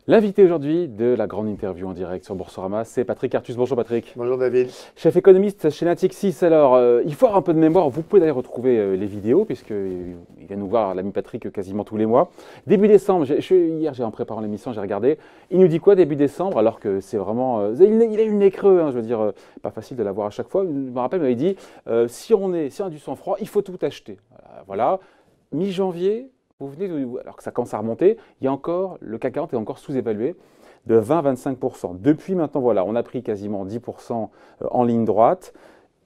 L'invité aujourd'hui de la grande interview en direct sur Boursorama, c'est Patrick Artus. Bonjour Patrick. Bonjour David. Chef économiste chez Natixis. Alors, il faut avoir un peu de mémoire. Vous pouvez d'ailleurs retrouver les vidéos, puisqu'il vient nous voir, l'ami Patrick, quasiment tous les mois. Début décembre, hier, en préparant l'émission, j'ai regardé. Il nous dit quoi début décembre, alors que c'est vraiment... il a eu le nez creux, hein, je veux dire, pas facile de l'avoir à chaque fois. Je me rappelle, il m'avait dit, si on a du sang-froid, il faut tout acheter. Voilà. Mi-janvier... Vous venez, alors que ça commence à remonter, le CAC 40 est encore sous-évalué de 20-25%. Depuis maintenant, voilà, on a pris quasiment 10% en ligne droite.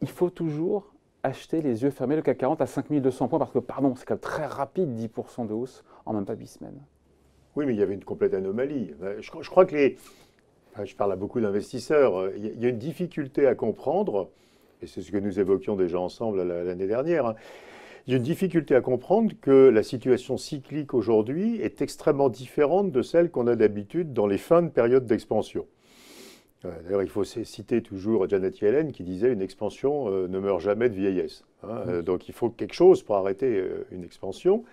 Il faut toujours acheter les yeux fermés le CAC 40 à 5200 points parce que, pardon, c'est quand même très rapide, 10% de hausse en même pas 8 semaines. Oui, mais il y avait une complète anomalie. Je crois que je parle à beaucoup d'investisseurs, il y a une difficulté à comprendre, et c'est ce que nous évoquions déjà ensemble l'année dernière, hein. Il y a une difficulté à comprendre que la situation cyclique aujourd'hui est extrêmement différente de celle qu'on a d'habitude dans les fins de période d'expansion. D'ailleurs, il faut citer toujours Janet Yellen qui disait « une expansion ne meurt jamais de vieillesse ». Donc il faut quelque chose pour arrêter une expansion.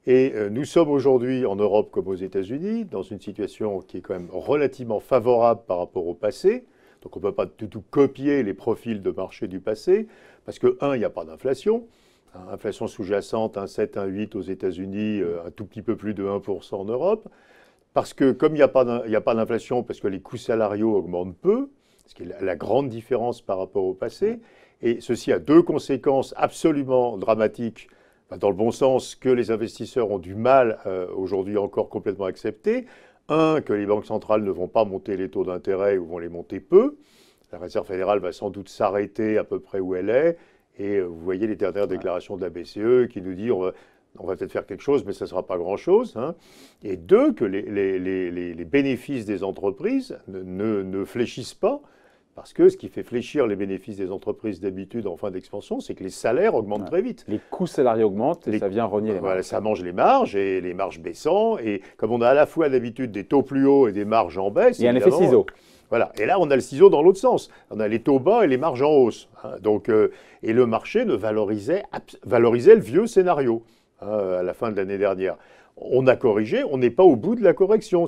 Et nous sommes aujourd'hui en Europe comme aux États-Unis dans une situation qui est quand même relativement favorable par rapport au passé. Donc on ne peut pas du tout copier les profils de marché du passé parce que, il n'y a pas d'inflation. Inflation sous-jacente, 1,7, 1,8 aux États-Unis, un tout petit peu plus de 1% en Europe. Parce que comme il n'y a pas d'inflation, parce que les coûts salariaux augmentent peu, ce qui est la grande différence par rapport au passé, et ceci a deux conséquences absolument dramatiques, dans le bon sens, que les investisseurs ont du mal aujourd'hui encore complètement à accepter. Un, que les banques centrales ne vont pas monter les taux d'intérêt ou vont les monter peu. La Réserve fédérale va sans doute s'arrêter à peu près où elle est. Et vous voyez les dernières déclarations de la BCE qui nous dit on va peut-être faire quelque chose, mais ça ne sera pas grand-chose. Hein. Et deux, que les bénéfices des entreprises ne fléchissent pas, parce que ce qui fait fléchir les bénéfices des entreprises d'habitude en fin d'expansion, c'est que les salaires augmentent très vite. Les coûts salariaux augmentent et ça vient rogner les marges. Voilà, ça mange les marges, et les marges baissant. Et comme on a à la fois d'habitude des taux plus hauts et des marges en baisse... Il y a un effet ciseau. Voilà. Et là, on a le ciseau dans l'autre sens. On a les taux bas et les marges en hausse. Donc, et le marché valorisait le vieux scénario à la fin de l'année dernière. On a corrigé, on n'est pas au bout de la correction.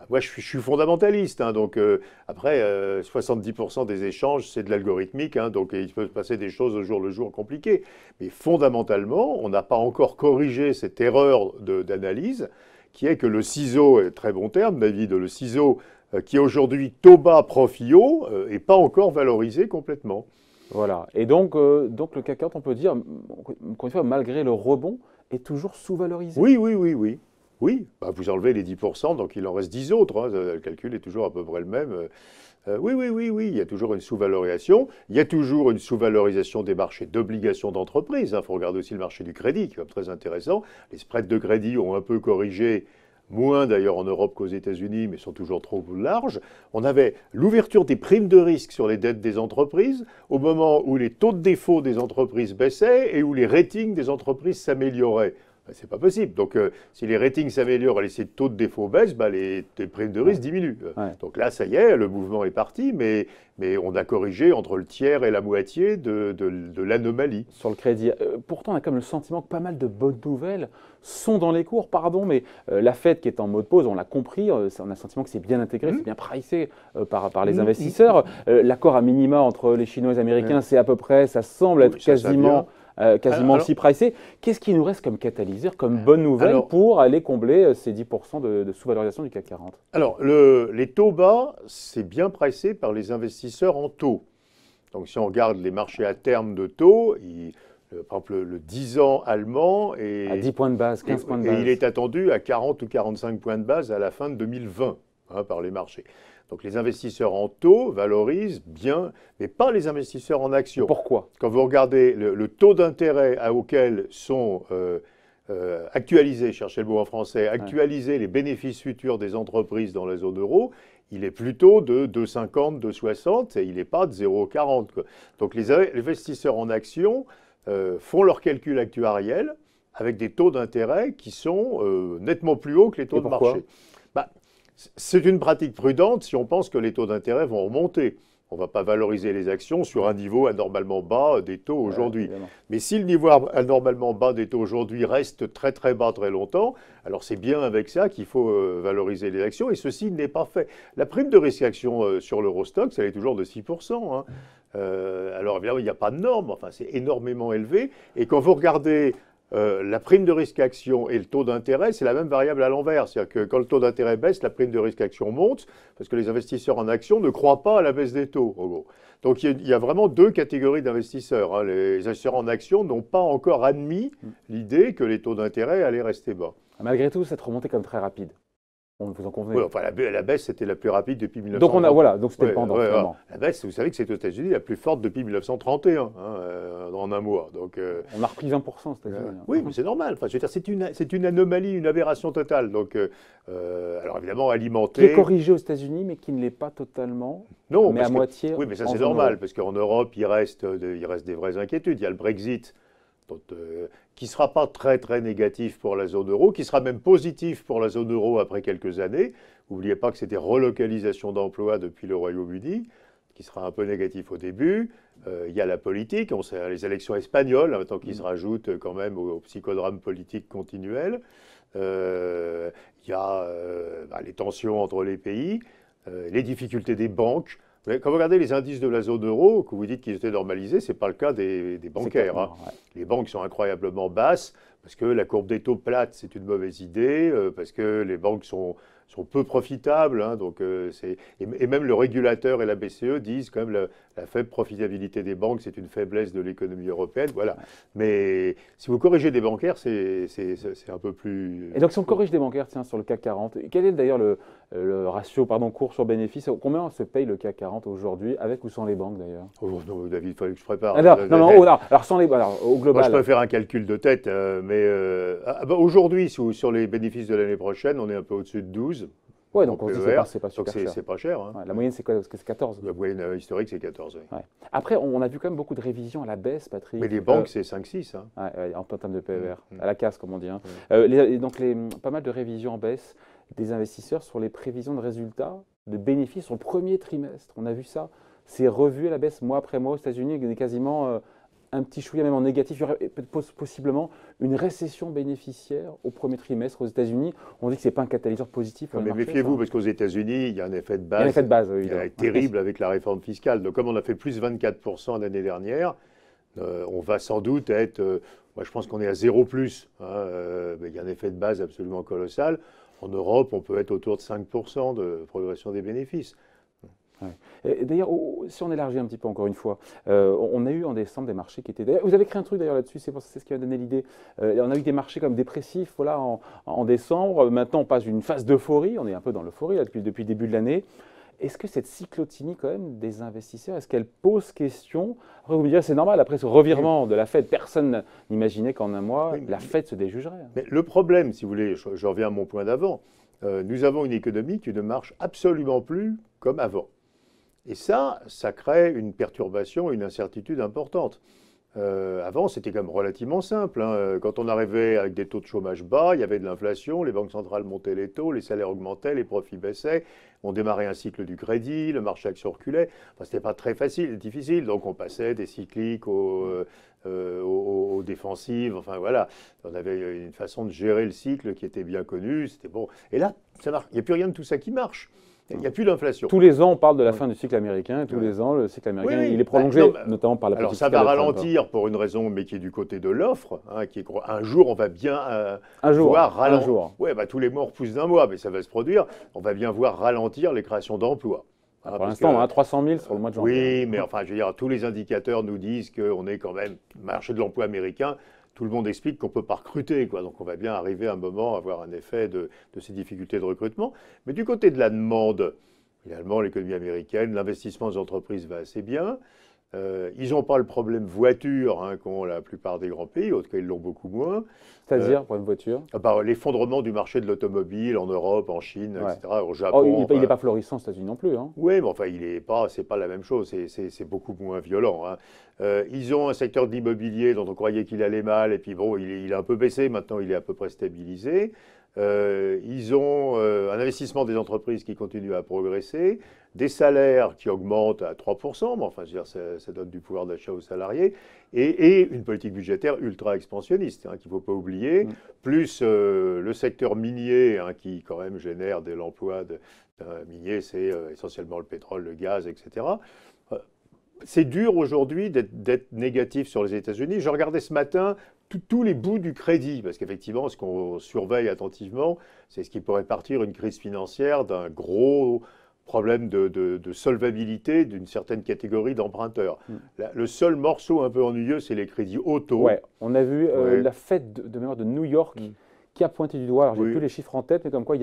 Moi, je suis fondamentaliste. Donc, après, 70% des échanges, c'est de l'algorithmique. Donc, il peut se passer des choses au jour le jour compliquées. Mais fondamentalement, on n'a pas encore corrigé cette erreur d'analyse qui est que le ciseau, très bon terme, David, le ciseau qui est aujourd'hui taux bas, profit haut, n'est pas encore valorisé complètement. Voilà. Et donc le CAC 40, on peut dire, encore une fois, malgré le rebond, est toujours sous-valorisé. Oui. Oui, vous enlevez les 10%, donc il en reste 10 autres. Le calcul est toujours à peu près le même. Oui, il y a toujours une sous-valorisation. Il y a toujours une sous-valorisation des marchés d'obligations d'entreprise. Il faut regarder aussi le marché du crédit, qui est très intéressant. Les spreads de crédit ont un peu corrigé, moins d'ailleurs en Europe qu'aux États-Unis, mais sont toujours trop larges. On avait l'ouverture des primes de risque sur les dettes des entreprises au moment où les taux de défaut des entreprises baissaient et où les ratings des entreprises s'amélioraient. C'est pas possible. Donc, si les ratings s'améliorent et les taux de défaut baissent, les primes de risque diminuent. Donc là, ça y est, le mouvement est parti, mais on a corrigé entre le tiers et la moitié de l'anomalie. Sur le crédit. Pourtant, on a comme le sentiment que pas mal de bonnes nouvelles sont dans les cours, mais la Fed qui est en mode pause, on l'a compris, on a le sentiment que c'est bien intégré, c'est bien pricé par les investisseurs. L'accord à minima entre les Chinois et les Américains, c'est à peu près, ça semble être quasiment aussi pricé. Qu'est-ce qui nous reste comme catalyseur, comme bonne nouvelle pour aller combler ces 10% de sous-valorisation du CAC 40 ? Alors, les taux bas, c'est bien pricé par les investisseurs en taux. Donc, si on regarde les marchés à terme de taux, par exemple, le 10 ans allemand est à 10 points de base, 15 points de base. Et il est attendu à 40 ou 45 points de base à la fin de 2020 par les marchés. Donc les investisseurs en taux valorisent bien, mais pas les investisseurs en actions. Pourquoi ? Quand vous regardez le taux d'intérêt auquel sont actualisés, cherchez le mot en français, actualisés les bénéfices futurs des entreprises dans la zone euro, il est plutôt de 2,50, 2,60 et il n'est pas de 0,40. Donc les investisseurs en actions font leurs calculs actuariels avec des taux d'intérêt qui sont nettement plus hauts que les taux de marché. C'est une pratique prudente si on pense que les taux d'intérêt vont remonter. On ne va pas valoriser les actions sur un niveau anormalement bas des taux aujourd'hui. Évidemment. Mais si le niveau anormalement bas des taux aujourd'hui reste très très bas très longtemps, alors c'est bien avec ça qu'il faut valoriser les actions, et ceci n'est pas fait. La prime de risque action sur l'Eurostoxx, elle est toujours de 6%. Hein. Alors évidemment, il n'y a pas de norme, enfin c'est énormément élevé. Et quand vous regardez la prime de risque action et le taux d'intérêt, c'est la même variable à l'envers. C'est-à-dire que quand le taux d'intérêt baisse, la prime de risque action monte, parce que les investisseurs en actions ne croient pas à la baisse des taux, en gros. Donc il y a vraiment deux catégories d'investisseurs. Hein. Les investisseurs en actions n'ont pas encore admis l'idée que les taux d'intérêt allaient rester bas. Malgré tout, cette remontée est quand même très rapide. Vous en convenez? Oui, enfin, la baisse, c'était la plus rapide depuis 1930. Donc voilà, donc c'était pendant finalement. La baisse, vous savez que c'est aux États-Unis la plus forte depuis 1931, en un mois. Donc, on a repris 20% aux États-Unis. oui, mais c'est normal. Enfin, je veux dire, c'est une anomalie, une aberration totale. Donc, alors évidemment, alimentée. Qui est corrigée aux États-Unis, mais qui ne l'est pas totalement. Non, mais à moitié. Oui, mais ça c'est normal, parce qu'en Europe, il reste des vraies inquiétudes. Il y a le Brexit. Qui ne sera pas très très négatif pour la zone euro, qui sera même positif pour la zone euro après quelques années. N'oubliez pas que c'était relocalisation d'emplois depuis le Royaume-Uni, qui sera un peu négatif au début. Il y a la politique, on sait les élections espagnoles, hein, tant qu'ils se rajoutent quand même au psychodrame politique continuel. Il y a les tensions entre les pays, les difficultés des banques. Quand vous regardez les indices de la zone euro, que vous dites qu'ils étaient normalisés, ce n'est pas le cas des bancaires. Hein. Ouais. Les banques sont incroyablement basses, parce que la courbe des taux plate, c'est une mauvaise idée, parce que les banques sont peu profitables. Hein, donc et même le régulateur et la BCE disent quand même la faible profitabilité des banques, c'est une faiblesse de l'économie européenne. Voilà. Ouais. Mais si vous corrigez des bancaires, c'est un peu plus... Et donc si on corrige des bancaires, tiens, sur le CAC 40, quel est d'ailleurs le ratio cours sur bénéfice? Combien se paye le CAC 40 aujourd'hui, avec ou sans les banques d'ailleurs? Oh non, David, il fallait que je prépare. Alors sans les... Alors, au global... Moi, je peux faire un calcul de tête, mais aujourd'hui, sur les bénéfices de l'année prochaine, on est un peu au-dessus de 12. Oui, donc on se dit que c'est pas super cher. C'est pas cher. Hein. Ouais, la moyenne, c'est quoi? Parce que c'est 14. La moyenne historique, c'est 14. Oui. Ouais. Après, on a vu quand même beaucoup de révisions à la baisse, Patrick. Mais les banques, c'est 5-6. Hein. Ouais, en termes de PER, à la casse, comme on dit. Hein. Donc, pas mal de révisions en baisse des investisseurs sur les prévisions de résultats, de bénéfices sur le premier trimestre. On a vu ça. C'est revu à la baisse mois après mois aux États-Unis, quasiment... un petit chouïa même en négatif, il y aurait possiblement une récession bénéficiaire au premier trimestre aux États-Unis. On dit que ce n'est pas un catalyseur positif. Mais méfiez-vous, parce qu'aux États-Unis, il y a un effet de base. Il y a un effet de base, oui. Terrible avec la réforme fiscale. Donc, comme on a fait plus 24% l'année dernière, on va sans doute être. Moi, je pense qu'on est à 0 plus. Hein, mais il y a un effet de base absolument colossal. En Europe, on peut être autour de 5% de progression des bénéfices. Ouais. D'ailleurs, si on élargit un petit peu encore une fois, on a eu en décembre des marchés qui étaient... Vous avez créé un truc d'ailleurs là-dessus, c'est ce qui m'a donné l'idée. On a eu des marchés comme dépressifs voilà, en décembre. Maintenant, on passe d'une phase d'euphorie. On est un peu dans l'euphorie depuis le début de l'année. Est-ce que cette cyclotimie quand même des investisseurs, est-ce qu'elle pose question? Après, vous me direz, c'est normal, après ce revirement de la Fed, personne n'imaginait qu'en un mois, la Fed se déjugerait. Mais le problème, si vous voulez, je reviens à mon point d'avant, nous avons une économie qui ne marche absolument plus comme avant. Et ça crée une perturbation, une incertitude importante. Avant, c'était quand même relativement simple. Hein. Quand on arrivait avec des taux de chômage bas, il y avait de l'inflation, les banques centrales montaient les taux, les salaires augmentaient, les profits baissaient, on démarrait un cycle du crédit, le marché action reculait. Enfin, c'était pas très facile, difficile. Donc on passait des cycliques aux défensives. Enfin voilà, on avait une façon de gérer le cycle qui était bien connue. C'était bon. Et là, ça marche. Il n'y a plus rien de tout ça qui marche. Il n'y a plus d'inflation. Tous les ans, on parle de la fin du cycle américain. Et tous les ans, le cycle américain, il est prolongé, notamment par la politique. Alors, ça va ralentir pour une raison, mais qui est du côté de l'offre. Hein, un jour, on va bien voir ralentir. Oui, tous les mois, on repousse d'un mois, mais ça va se produire. On va bien voir ralentir les créations d'emplois. Pour l'instant, on a 300 000 sur le mois de janvier. Oui, mais enfin, je veux dire, tous les indicateurs nous disent qu'on est quand même marché de l'emploi américain. Tout le monde explique qu'on ne peut pas recruter, quoi. Donc on va bien arriver à un moment à avoir un effet de ces difficultés de recrutement. Mais du côté de la demande, finalement, l'économie américaine, l'investissement des entreprises va assez bien. Ils n'ont pas le problème voiture qu'ont la plupart des grands pays, en tout cas ils l'ont beaucoup moins. C'est-à-dire, problème voiture l'effondrement du marché de l'automobile en Europe, en Chine, etc., au Japon. Il n'est pas florissant aux États-Unis non plus. Hein. Oui, mais enfin, c'est pas la même chose, c'est beaucoup moins violent. Hein. Ils ont un secteur d'immobilier dont on croyait qu'il allait mal, et puis bon, il a un peu baissé, maintenant il est à peu près stabilisé. Ils ont un investissement des entreprises qui continue à progresser, des salaires qui augmentent à 3%, mais enfin, je veux dire, ça donne du pouvoir d'achat aux salariés, et une politique budgétaire ultra expansionniste, hein, qu'il ne faut pas oublier, plus le secteur minier, hein, qui quand même génère de l'emploi minier, c'est essentiellement le pétrole, le gaz, etc. C'est dur aujourd'hui d'être négatif sur les États-Unis. Je regardais ce matin tous les bouts du crédit, parce qu'effectivement, ce qu'on surveille attentivement, c'est ce qui pourrait partir une crise financière d'un gros problème de solvabilité d'une certaine catégorie d'emprunteurs. Le seul morceau un peu ennuyeux, c'est les crédits auto. Ouais, on a vu la fête de mémoire de New York qui a pointé du doigt. Alors, j'ai plus les chiffres en tête, mais comme quoi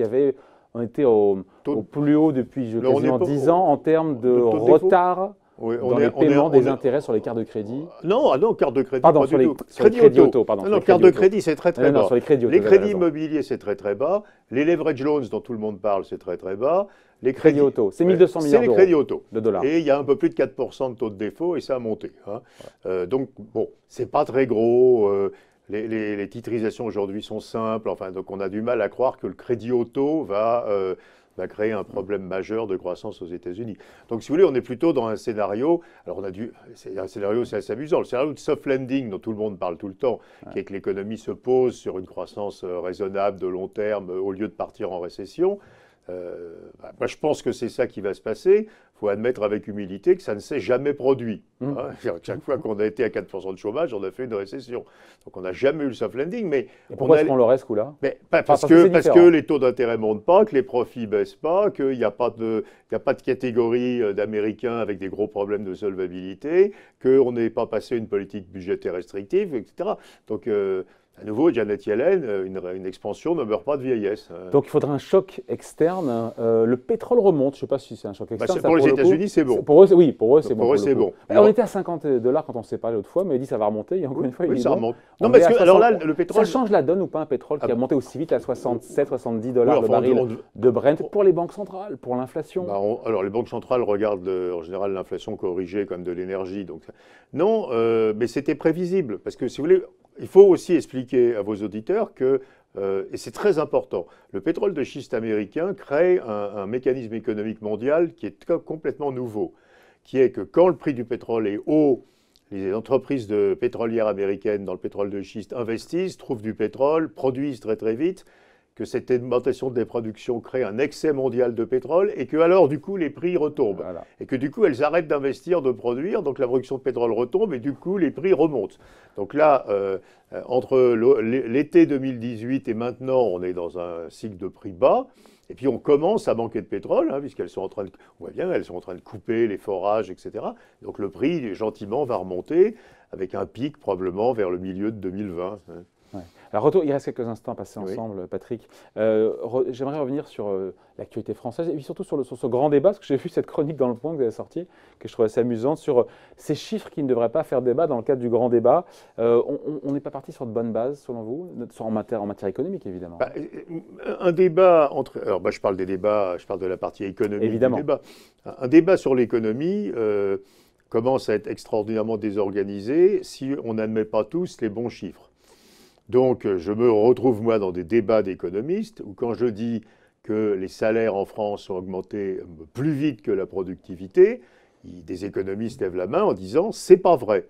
on était au plus haut depuis quasiment 10 ans en termes de retard. Oui, dans les paiements des intérêts sur les cartes de crédit. Non, carte de crédit, pardon, pas sur du les tout. crédits auto, pardon. Non, carte de crédit, c'est très très bas. Sur les crédits auto, les crédits immobiliers, c'est très très bas. Les leverage loans dont tout le monde parle, c'est très très bas. Les crédits auto, c'est 1200 milliards d'euros. C'est les crédits auto. De dollars. Et il y a un peu plus de 4% de taux de défaut et ça a monté. Hein. Donc, bon, c'est pas très gros. Les titrisations aujourd'hui sont simples. Enfin, donc on a du mal à croire que le crédit auto va créer un problème majeur de croissance aux États-Unis. Donc, si vous voulez, on est plutôt dans un scénario. Alors, c'est un scénario, c'est assez amusant. Le scénario de soft landing dont tout le monde parle tout le temps, qui est que l'économie se pose sur une croissance raisonnable de long terme au lieu de partir en récession. Moi, je pense que c'est ça qui va se passer. Il faut admettre avec humilité que ça ne s'est jamais produit. Hein. Chaque fois qu'on a été à 4% de chômage, on a fait une récession. Donc on n'a jamais eu le soft landing. Mais et pourquoi est-ce qu'on l'aurait ce coup-là? Parce que les taux d'intérêt ne montent pas, que les profits ne baissent pas, qu'il n'y a pas de catégorie d'Américains avec des gros problèmes de solvabilité, qu'on n'ait pas passé une politique budgétaire restrictive, etc. Donc à nouveau, Janet Yellen, une expansion ne meurt pas de vieillesse. Donc il faudrait un choc externe. Le pétrole remonte. Je ne sais pas si c'est un choc externe. Pour les États-Unis, c'est bon. Pour eux, oui, pour eux, c'est bon. Pour eux, c'est bon. On était à $50 quand on s'est parlé l'autre fois, mais il dit ça va remonter. Et encore une fois, oui, ça remonte. Non, parce que alors là, le pétrole. Ça change la donne ou pas un pétrole qui a monté aussi vite à 67, $70 le baril de Brent pour les banques centrales, pour l'inflation? Alors les banques centrales regardent en général l'inflation corrigée comme de l'énergie. Donc non, mais c'était prévisible parce que si vous voulez. Il faut aussi expliquer à vos auditeurs que, et c'est très important, le pétrole de schiste américain crée un mécanisme économique mondial qui est complètement nouveau, qui est que quand le prix du pétrole est haut, les entreprises pétrolières américaines dans le pétrole de schiste investissent, trouvent du pétrole, produisent très très vite, que cette augmentation des productions crée un excès mondial de pétrole et que alors du coup les prix retombent. Voilà. Et que du coup elles arrêtent d'investir, de produire, donc la production de pétrole retombe et du coup les prix remontent. Donc là, entre l'été 2018 et maintenant, on est dans un cycle de prix bas. Et puis on commence à manquer de pétrole, hein, puisqu'elles sont en train de, on voit bien, elles sont en train de couper les forages, etc. Donc le prix gentiment va remonter avec un pic probablement vers le milieu de 2020. Hein. Ouais. Alors, il reste quelques instants à passer ensemble, Patrick. J'aimerais revenir sur l'actualité française et puis surtout sur ce grand débat, parce que j'ai vu cette chronique dans Le Point que vous avez sortie, que je trouvais assez amusante, sur ces chiffres qui ne devraient pas faire débat dans le cadre du grand débat. On n'est pas parti sur de bonnes bases, selon vous, en matière économique, évidemment. Un débat entre... Alors, je parle des débats, je parle de la partie économique évidemment. Du débat. Un débat sur l'économie commence à être extraordinairement désorganisé si on n'admet pas tous les bons chiffres. Donc, je me retrouve, moi, dans des débats d'économistes où quand je dis que les salaires en France ont augmenté plus vite que la productivité, des économistes lèvent la main en disant « c'est pas vrai ».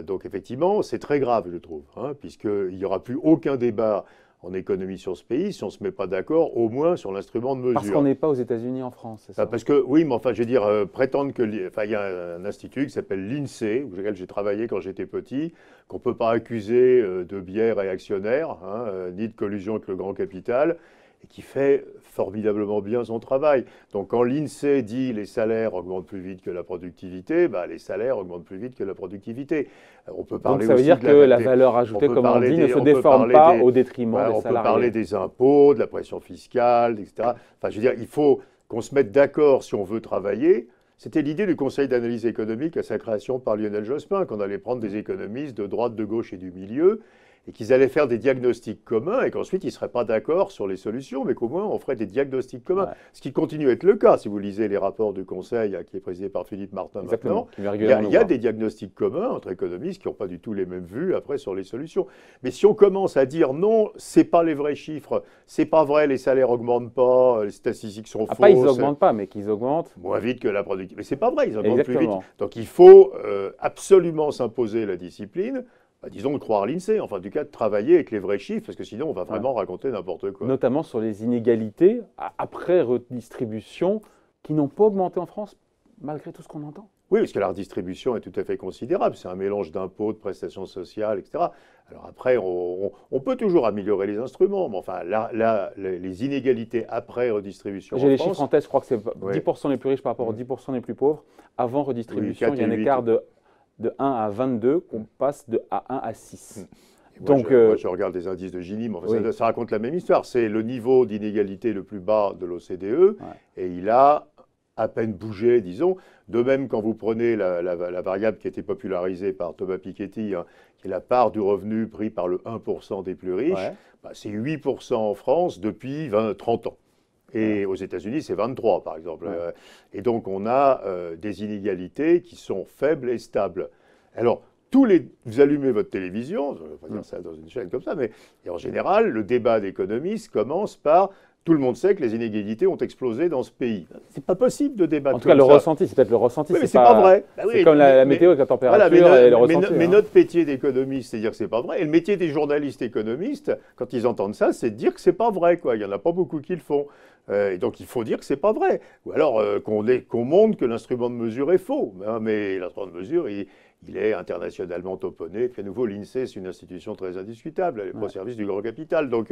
Donc, effectivement, c'est très grave, je trouve, hein, puisqu'il n'y aura plus aucun débat en économie sur ce pays si on ne se met pas d'accord, au moins, sur l'instrument de mesure. Parce qu'on n'est pas aux États-Unis en France, c'est ça? Parce que, oui, mais enfin, je veux dire, prétendre que... Enfin, il y a un institut qui s'appelle l'INSEE, auquel j'ai travaillé quand j'étais petit, qu'on ne peut pas accuser de biais réactionnaire, hein, ni de collusion avec le grand capital, et qui fait formidablement bien son travail. Donc, quand l'INSEE dit les salaires augmentent plus vite que la productivité, les salaires augmentent plus vite que la productivité. On peut parler. Donc, ça veut dire que la valeur ajoutée, comme on dit, ne se déforme pas au détriment des salariés. On peut parler des impôts, de la pression fiscale, etc. Enfin, je veux dire, il faut qu'on se mette d'accord si on veut travailler. C'était l'idée du Conseil d'analyse économique à sa création par Lionel Jospin, qu'on allait prendre des économistes de droite, de gauche et du milieu, et qu'ils allaient faire des diagnostics communs et qu'ensuite ils ne seraient pas d'accord sur les solutions, mais qu'au moins on ferait des diagnostics communs. Ouais. Ce qui continue à être le cas. Si vous lisez les rapports du Conseil qui est présidé par Philippe Martin maintenant, il y a des diagnostics communs entre économistes qui n'ont pas du tout les mêmes vues après sur les solutions. Mais si on commence à dire non, ce n'est pas les vrais chiffres, c'est pas vrai, les salaires n'augmentent pas, les statistiques sont fausses. Pas ils n'augmentent pas, mais qu'ils augmentent moins vite que la productivité. Mais ce n'est pas vrai, ils augmentent plus vite. Donc il faut absolument s'imposer la discipline. Disons de croire l'INSEE, enfin du cas de travailler avec les vrais chiffres, parce que sinon on va vraiment raconter n'importe quoi. Notamment sur les inégalités, après redistribution, qui n'ont pas augmenté en France, malgré tout ce qu'on entend. Oui, parce que la redistribution est tout à fait considérable. C'est un mélange d'impôts, de prestations sociales, etc. Alors après, on peut toujours améliorer les instruments, mais enfin, les inégalités après redistribution. J'ai les chiffres en tête, je crois que c'est 10% les plus riches par rapport aux 10% les plus pauvres. Avant redistribution, il y a un écart de 1 à 22, qu'on passe de à 1 à 6. Donc, moi, je regarde les indices de Gini, mais enfin, ça raconte la même histoire. C'est le niveau d'inégalité le plus bas de l'OCDE, et il a à peine bougé, disons. De même, quand vous prenez la variable qui a été popularisée par Thomas Piketty, qui est la part du revenu pris par le 1% des plus riches, c'est 8% en France depuis 30 ans. Et aux États-Unis, c'est 23, par exemple. Et donc, on a des inégalités qui sont faibles et stables. Alors, vous allumez votre télévision, je ne vais pas dire ça dans une chaîne comme ça, mais en général, le débat d'économistes commence par tout le monde sait que les inégalités ont explosé dans ce pays. C'est pas possible de débattre. En tout cas, le ressenti, c'est peut-être le ressenti. Oui, mais c'est pas vrai. C'est comme la météo avec la température et le ressenti. Mais notre métier d'économiste, c'est dire que c'est pas vrai. Et le métier des journalistes économistes, quand ils entendent ça, c'est de dire que c'est pas vrai, quoi. Il y en a pas beaucoup qui le font. Et donc il faut dire que c'est pas vrai. Ou alors qu'on montre que l'instrument de mesure est faux. Mais l'instrument de mesure, il est internationalement toponné. Puis à nouveau, l'INSEE, c'est une institution très indiscutable. Elle est au service du grand capital. Donc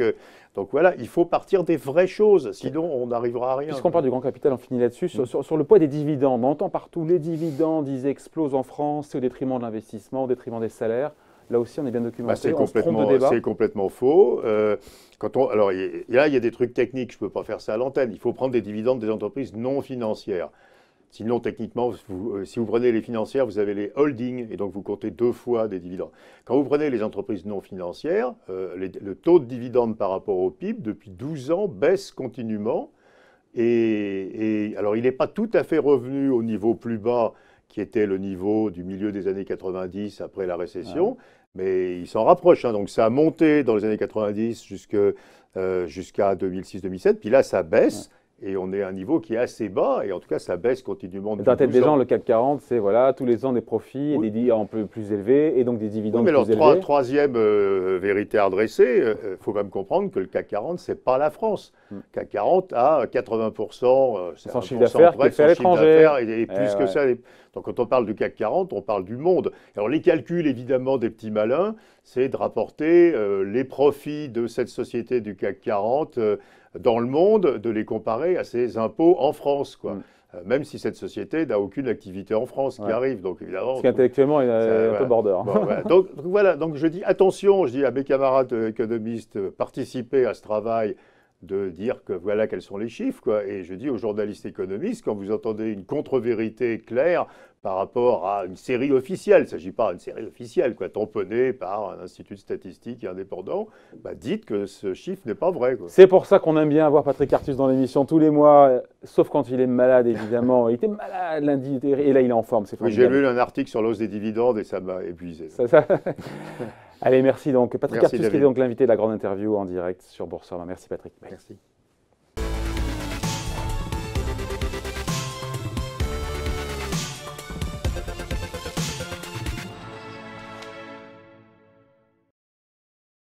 voilà, il faut partir des vraies choses. Sinon, on n'arrivera à rien. Puisqu'on parle du grand capital, on finit là-dessus. Sur le poids des dividendes, on entend partout les dividendes, ils explosent en France, c'est au détriment de l'investissement, au détriment des salaires. Là aussi, on est bien documenté. C'est complètement faux. Alors, il y a des trucs techniques, je ne peux pas faire ça à l'antenne. Il faut prendre des dividendes des entreprises non financières. Sinon, techniquement, si vous prenez les financières, vous avez les holdings, et donc vous comptez 2 fois des dividendes. Quand vous prenez les entreprises non financières, le taux de dividende par rapport au PIB, depuis 12 ans, baisse continuellement. Et alors, il n'est pas tout à fait revenu au niveau plus bas, qui était le niveau du milieu des années 90 après la récession, mais il s'en rapproche. Donc, ça a monté dans les années 90 jusqu'à 2006-2007, puis là, ça baisse. Et on est à un niveau qui est assez bas, et en tout cas, ça baisse continuellement. Dans la tête des gens, le CAC 40, c'est tous les ans des profits et des dividendes un peu plus élevés, et donc des dividendes plus élevés. Mais troisième vérité à redresser, il faut quand même comprendre que le CAC 40, ce n'est pas la France. Le CAC 40 a 80%, son chiffre d'affaires qui est fait à l'étranger. Et plus que ça. Donc quand on parle du CAC 40, on parle du monde. Alors les calculs, évidemment, des petits malins, c'est de rapporter les profits de cette société du CAC 40 dans le monde, de les comparer à ses impôts en France, quoi. Même si cette société n'a aucune activité en France qui arrive. Donc évidemment, parce qu'intellectuellement, il est un peu border. Donc voilà, donc je dis attention, je dis à mes camarades économistes, participez à ce travail de dire que voilà quels sont les chiffres, quoi. Et je dis aux journalistes économistes, quand vous entendez une contre-vérité claire par rapport à une série officielle, il ne s'agit pas d'une série officielle, quoi, tamponnée par un institut statistique indépendant, dites que ce chiffre n'est pas vrai, quoi. C'est pour ça qu'on aime bien avoir Patrick Artus dans l'émission tous les mois, sauf quand il est malade, évidemment. Il était malade lundi, et là il est en forme. Oui, j'ai lu un article sur l'hausse des dividendes et ça m'a épuisé. Allez, merci donc. Patrick Artus, qui est donc l'invité de la grande interview en direct sur Boursorama. Merci Patrick. Merci.